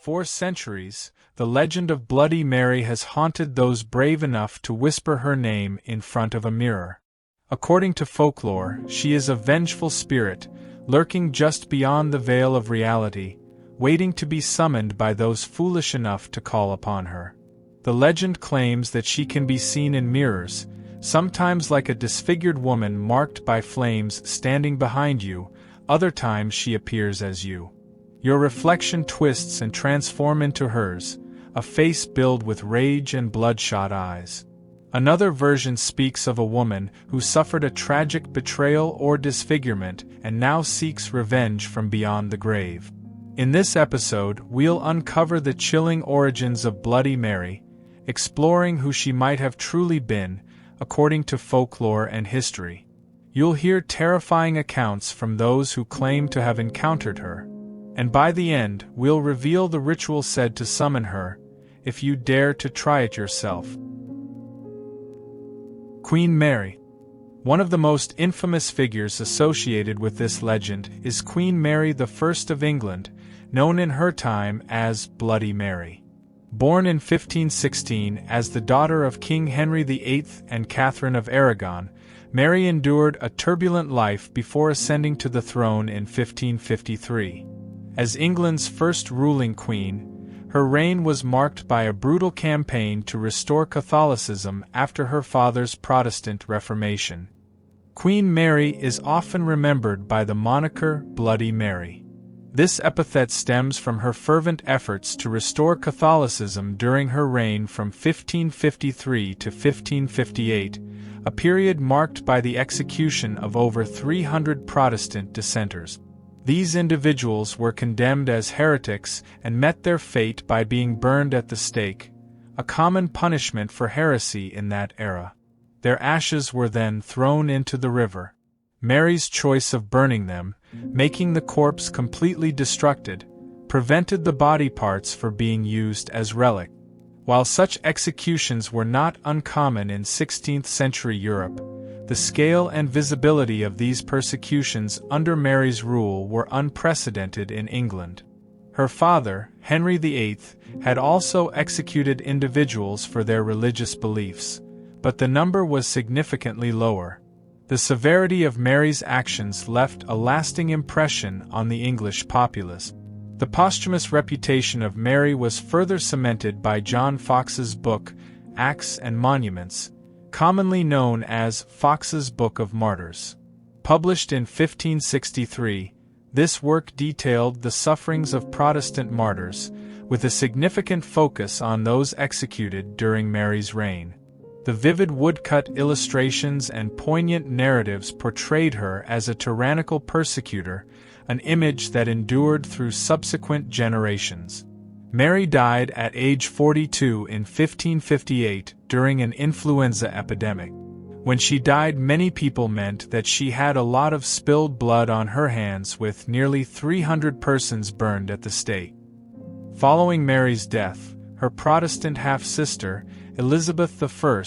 For centuries, the legend of Bloody Mary has haunted those brave enough to whisper her name in front of a mirror. According to folklore, she is a vengeful spirit, lurking just beyond the veil of reality, waiting to be summoned by those foolish enough to call upon her. The legend claims that she can be seen in mirrors, sometimes like a disfigured woman marked by flames standing behind you, other times she appears as you. Your reflection twists and transforms into hers, a face filled with rage and bloodshot eyes. Another version speaks of a woman who suffered a tragic betrayal or disfigurement and now seeks revenge from beyond the grave. In this episode, we'll uncover the chilling origins of Bloody Mary, exploring who she might have truly been, according to folklore and history. You'll hear terrifying accounts from those who claim to have encountered her. And by the end, we'll reveal the ritual said to summon her, if you dare to try it yourself. Queen Mary. One of the most infamous figures associated with this legend is Queen Mary I of England, known in her time as Bloody Mary. Born in 1516 as the daughter of King Henry VIII and Catherine of Aragon, Mary endured a turbulent life before ascending to the throne in 1553. As England's first ruling queen, her reign was marked by a brutal campaign to restore Catholicism after her father's Protestant Reformation. Queen Mary is often remembered by the moniker Bloody Mary. This epithet stems from her fervent efforts to restore Catholicism during her reign from 1553 to 1558, a period marked by the execution of over 300 Protestant dissenters. These individuals were condemned as heretics and met their fate by being burned at the stake, a common punishment for heresy in that era. Their ashes were then thrown into the river. Mary's choice of burning them, making the corpse completely destructed, prevented the body parts from being used as relic. While such executions were not uncommon in 16th-century Europe, the scale and visibility of these persecutions under Mary's rule were unprecedented in England. Her father, Henry VIII, had also executed individuals for their religious beliefs, but the number was significantly lower. The severity of Mary's actions left a lasting impression on the English populace. The posthumous reputation of Mary was further cemented by John Foxe's book, Acts and Monuments, commonly known as Foxe's Book of Martyrs. Published in 1563, this work detailed the sufferings of Protestant martyrs, with a significant focus on those executed during Mary's reign. The vivid woodcut illustrations and poignant narratives portrayed her as a tyrannical persecutor, an image that endured through subsequent generations. Mary died at age 42 in 1558 during an influenza epidemic. When she died, many people meant that she had a lot of spilled blood on her hands, with nearly 300 persons burned at the stake. Following Mary's death, her Protestant half-sister, Elizabeth I,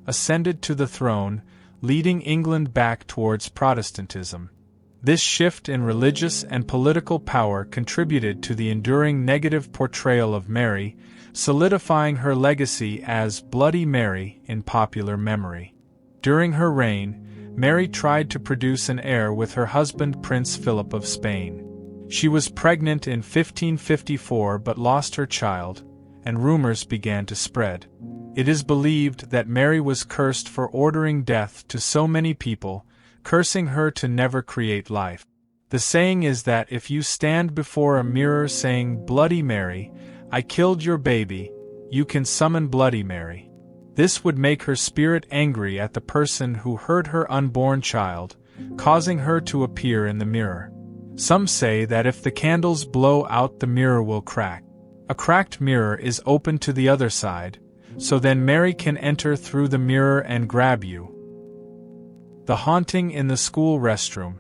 ascended to the throne, leading England back towards Protestantism. This shift in religious and political power contributed to the enduring negative portrayal of Mary, solidifying her legacy as Bloody Mary in popular memory. During her reign, Mary tried to produce an heir with her husband Prince Philip of Spain. She was pregnant in 1554 but lost her child, and rumors began to spread. It is believed that Mary was cursed for ordering death to so many people, cursing her to never create life. The saying is that if you stand before a mirror saying, "Bloody Mary, I killed your baby," you can summon Bloody Mary. This would make her spirit angry at the person who hurt her unborn child, causing her to appear in the mirror. Some say that if the candles blow out, the mirror will crack. A cracked mirror is open to the other side, so then Mary can enter through the mirror and grab you. The haunting in the school restroom.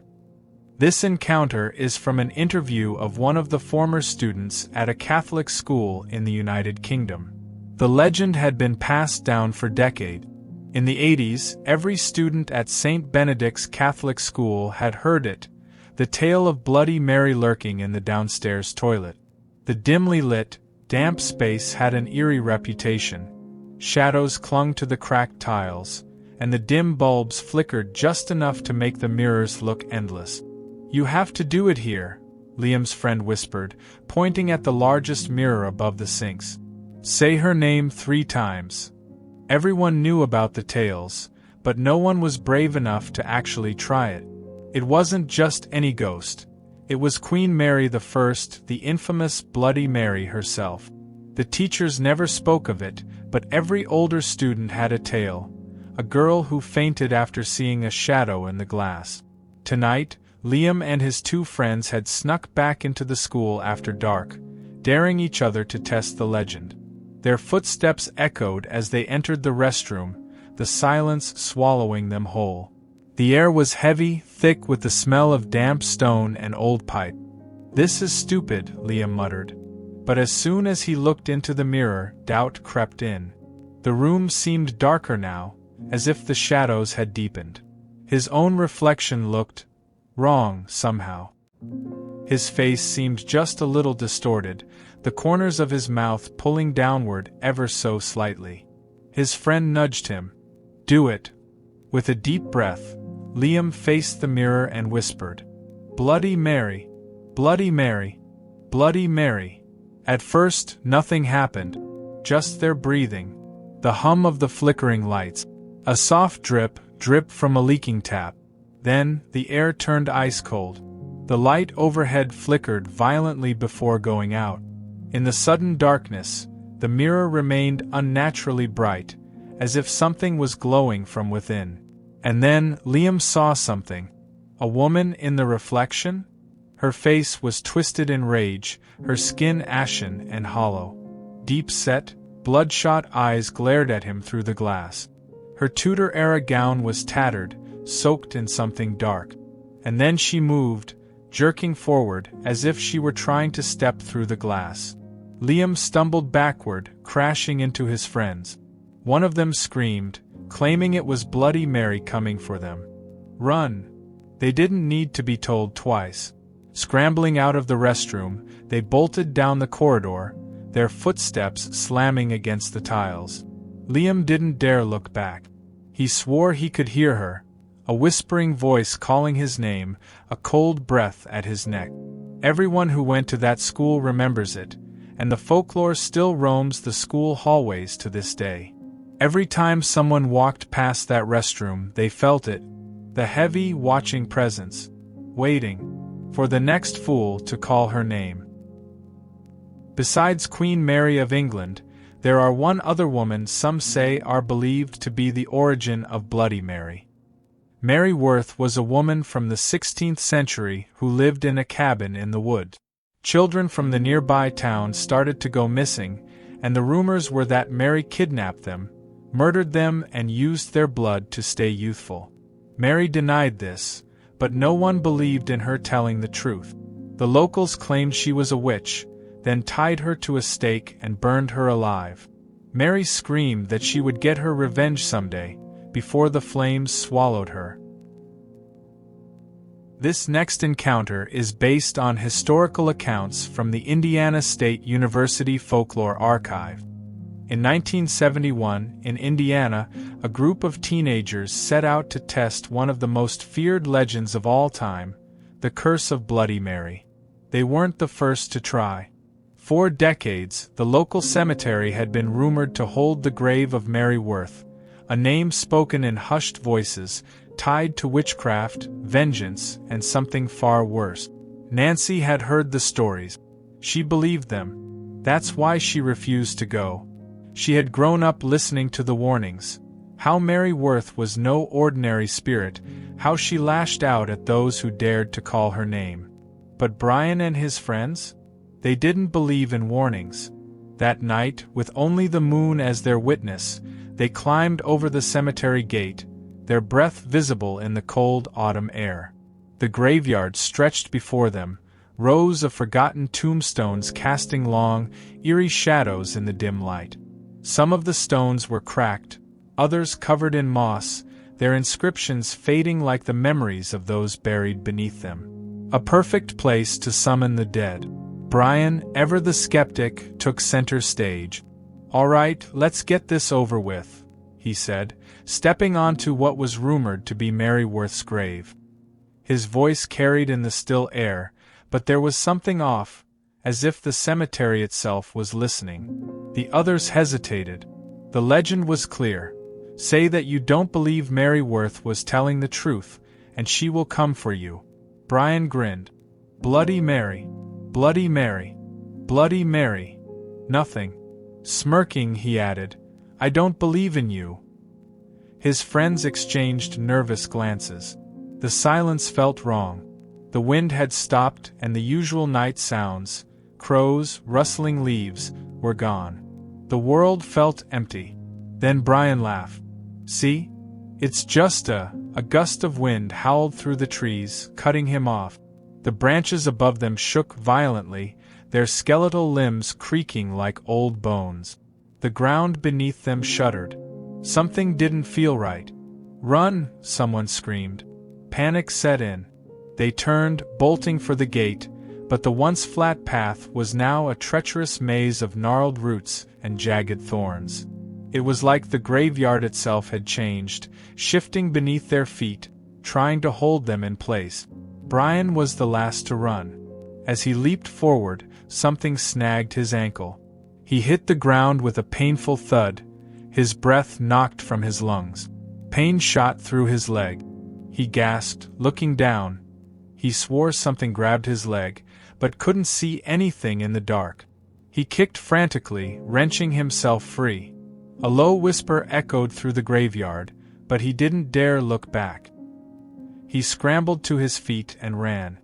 This encounter is from an interview of one of the former students at a Catholic school in the United Kingdom. The legend had been passed down for decades. In the 80s, every student at St. Benedict's Catholic school had heard it, the tale of Bloody Mary lurking in the downstairs toilet. The dimly lit, damp space had an eerie reputation. Shadows clung to the cracked tiles, and the dim bulbs flickered just enough to make the mirrors look endless. "You have to do it here," Liam's friend whispered, pointing at the largest mirror above the sinks. "Say her name 3 times. Everyone knew about the tales, but no one was brave enough to actually try it. It wasn't just any ghost. It was Queen Mary I, the infamous Bloody Mary herself. The teachers never spoke of it, but every older student had a tale. A girl who fainted after seeing a shadow in the glass. Tonight, Liam and his 2 friends had snuck back into the school after dark, daring each other to test the legend. Their footsteps echoed as they entered the restroom, the silence swallowing them whole. The air was heavy, thick with the smell of damp stone and old pipe. "This is stupid," Liam muttered. But as soon as he looked into the mirror, doubt crept in. The room seemed darker now, as if the shadows had deepened. His own reflection looked wrong somehow. His face seemed just a little distorted, the corners of his mouth pulling downward ever so slightly. His friend nudged him. "Do it." With a deep breath, Liam faced the mirror and whispered, "Bloody Mary, Bloody Mary, Bloody Mary." At first, nothing happened, just their breathing, the hum of the flickering lights, a soft drip from a leaking tap. Then, the air turned ice-cold. The light overhead flickered violently before going out. In the sudden darkness, the mirror remained unnaturally bright, as if something was glowing from within. And then, Liam saw something. A woman in the reflection? Her face was twisted in rage, her skin ashen and hollow. Deep-set, bloodshot eyes glared at him through the glass. Her Tudor-era gown was tattered, soaked in something dark. And then she moved, jerking forward as if she were trying to step through the glass. Liam stumbled backward, crashing into his friends. One of them screamed, claiming it was Bloody Mary coming for them. "Run!" They didn't need to be told twice. Scrambling out of the restroom, they bolted down the corridor, their footsteps slamming against the tiles. Liam didn't dare look back. He swore he could hear her, a whispering voice calling his name, a cold breath at his neck. Everyone who went to that school remembers it, and the folklore still roams the school hallways to this day. Every time someone walked past that restroom, they felt it, the heavy, watching presence, waiting for the next fool to call her name. Besides Queen Mary of England, there are one other woman some say are believed to be the origin of Bloody Mary. Mary Worth was a woman from the 16th century who lived in a cabin in the woods. Children from the nearby town started to go missing, and the rumors were that Mary kidnapped them, murdered them, and used their blood to stay youthful. Mary denied this, but no one believed in her telling the truth. The locals claimed she was a witch, then tied her to a stake and burned her alive. Mary screamed that she would get her revenge someday, before the flames swallowed her. This next encounter is based on historical accounts from the Indiana State University Folklore Archive. In 1971, in Indiana, a group of teenagers set out to test one of the most feared legends of all time, the curse of Bloody Mary. They weren't the first to try. For decades, the local cemetery had been rumored to hold the grave of Mary Worth, a name spoken in hushed voices, tied to witchcraft, vengeance, and something far worse. Nancy had heard the stories. She believed them. That's why she refused to go. She had grown up listening to the warnings. How Mary Worth was no ordinary spirit, how she lashed out at those who dared to call her name. But Brian and his friends? They didn't believe in warnings. That night, with only the moon as their witness, they climbed over the cemetery gate, their breath visible in the cold autumn air. The graveyard stretched before them, rows of forgotten tombstones casting long, eerie shadows in the dim light. Some of the stones were cracked, others covered in moss, their inscriptions fading like the memories of those buried beneath them. A perfect place to summon the dead. Brian, ever the skeptic, took center stage. "All right, let's get this over with," he said, stepping onto what was rumored to be Mary Worth's grave. His voice carried in the still air, but there was something off, as if the cemetery itself was listening. The others hesitated. The legend was clear. Say that you don't believe Mary Worth was telling the truth, and she will come for you. Brian grinned. Bloody Mary. Bloody Mary. Bloody Mary. Nothing. Smirking, he added, "I don't believe in you." His friends exchanged nervous glances. The silence felt wrong. The wind had stopped and the usual night sounds, crows, rustling leaves, were gone. The world felt empty. Then Brian laughed. "See? It's just a gust of wind howled through the trees, cutting him off. The branches above them shook violently, their skeletal limbs creaking like old bones. The ground beneath them shuddered. Something didn't feel right. "Run!" someone screamed. Panic set in. They turned, bolting for the gate, but the once flat path was now a treacherous maze of gnarled roots and jagged thorns. It was like the graveyard itself had changed, shifting beneath their feet, trying to hold them in place. Brian was the last to run. As he leaped forward, something snagged his ankle. He hit the ground with a painful thud, his breath knocked from his lungs. Pain shot through his leg. He gasped, looking down. He swore something grabbed his leg, but couldn't see anything in the dark. He kicked frantically, wrenching himself free. A low whisper echoed through the graveyard, but he didn't dare look back. He scrambled to his feet and ran.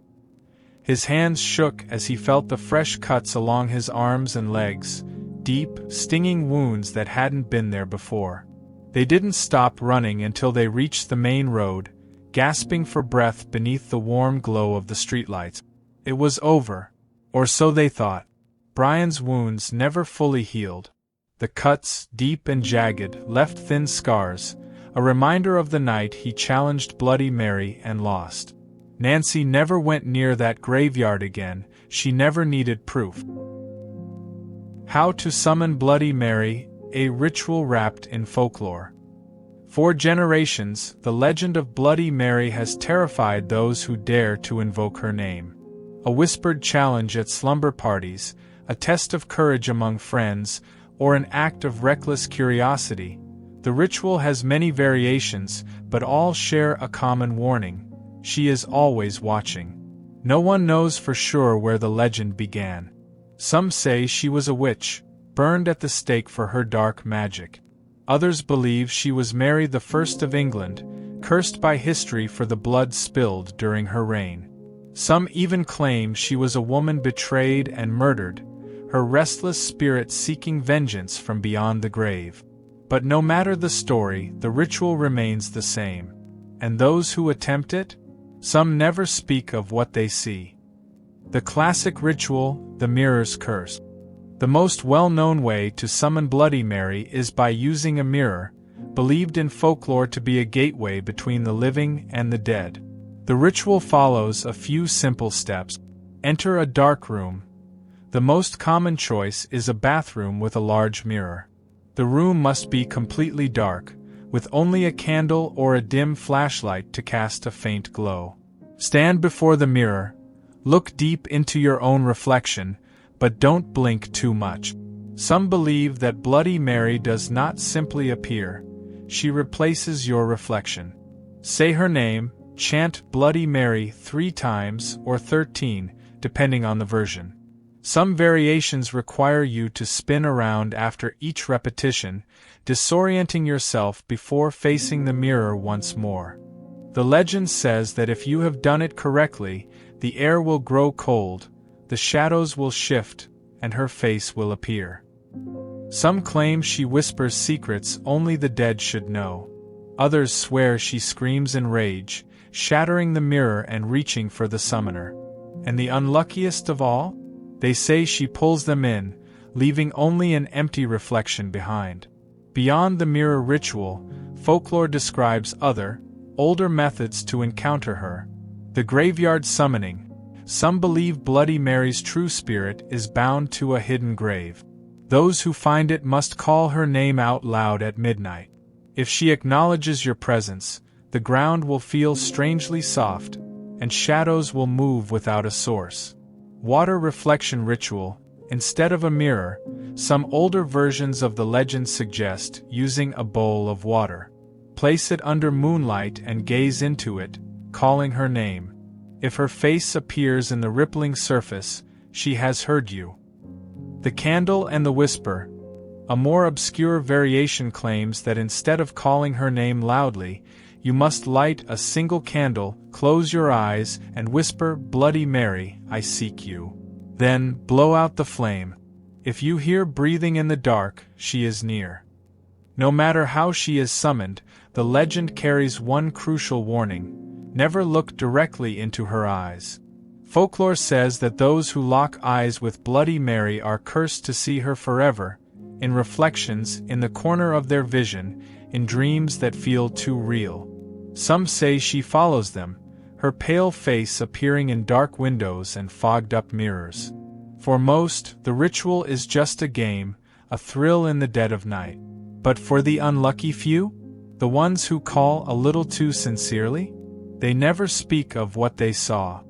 His hands shook as he felt the fresh cuts along his arms and legs, deep, stinging wounds that hadn't been there before. They didn't stop running until they reached the main road, gasping for breath beneath the warm glow of the streetlights. It was over, or so they thought. Brian's wounds never fully healed. The cuts, deep and jagged, left thin scars, a reminder of the night he challenged Bloody Mary and lost. Nancy never went near that graveyard again, she never needed proof. How to summon Bloody Mary, a ritual wrapped in folklore. For generations, the legend of Bloody Mary has terrified those who dare to invoke her name. A whispered challenge at slumber parties, a test of courage among friends, or an act of reckless curiosity. The ritual has many variations, but all share a common warning. She is always watching. No one knows for sure where the legend began. Some say she was a witch, burned at the stake for her dark magic. Others believe she was Mary the First of England, cursed by history for the blood spilled during her reign. Some even claim she was a woman betrayed and murdered, her restless spirit seeking vengeance from beyond the grave. But no matter the story, the ritual remains the same. And those who attempt it? Some never speak of what they see. The classic ritual, the mirror's curse. The most well-known way to summon Bloody Mary is by using a mirror, believed in folklore to be a gateway between the living and the dead. The ritual follows a few simple steps. Enter a dark room. The most common choice is a bathroom with a large mirror. The room must be completely dark, with only a candle or a dim flashlight to cast a faint glow. Stand before the mirror, look deep into your own reflection, but don't blink too much. Some believe that Bloody Mary does not simply appear, she replaces your reflection. Say her name, chant Bloody Mary 3 times or 13, depending on the version. Some variations require you to spin around after each repetition, disorienting yourself before facing the mirror once more. The legend says that if you have done it correctly, the air will grow cold, the shadows will shift, and her face will appear. Some claim she whispers secrets only the dead should know. Others swear she screams in rage, shattering the mirror and reaching for the summoner. And the unluckiest of all? They say she pulls them in, leaving only an empty reflection behind. Beyond the mirror ritual, folklore describes other, older methods to encounter her. The graveyard summoning, Some believe Bloody Mary's true spirit is bound to a hidden grave. Those who find it must call her name out loud at midnight. If she acknowledges your presence, the ground will feel strangely soft, and shadows will move without a source. Water reflection ritual. Instead of a mirror, some older versions of the legend suggest using a bowl of water. Place it under moonlight and gaze into it, calling her name. If her face appears in the rippling surface, she has heard you. The candle and the whisper. A more obscure variation claims that instead of calling her name loudly, you must light a single candle, close your eyes, and whisper, "Bloody Mary, I seek you." Then, blow out the flame. If you hear breathing in the dark, she is near. No matter how she is summoned, the legend carries one crucial warning: never look directly into her eyes. Folklore says that those who lock eyes with Bloody Mary are cursed to see her forever, in reflections, in the corner of their vision, in dreams that feel too real. Some say she follows them, her pale face appearing in dark windows and fogged-up mirrors. For most, the ritual is just a game, a thrill in the dead of night. But for the unlucky few, the ones who call a little too sincerely, they never speak of what they saw.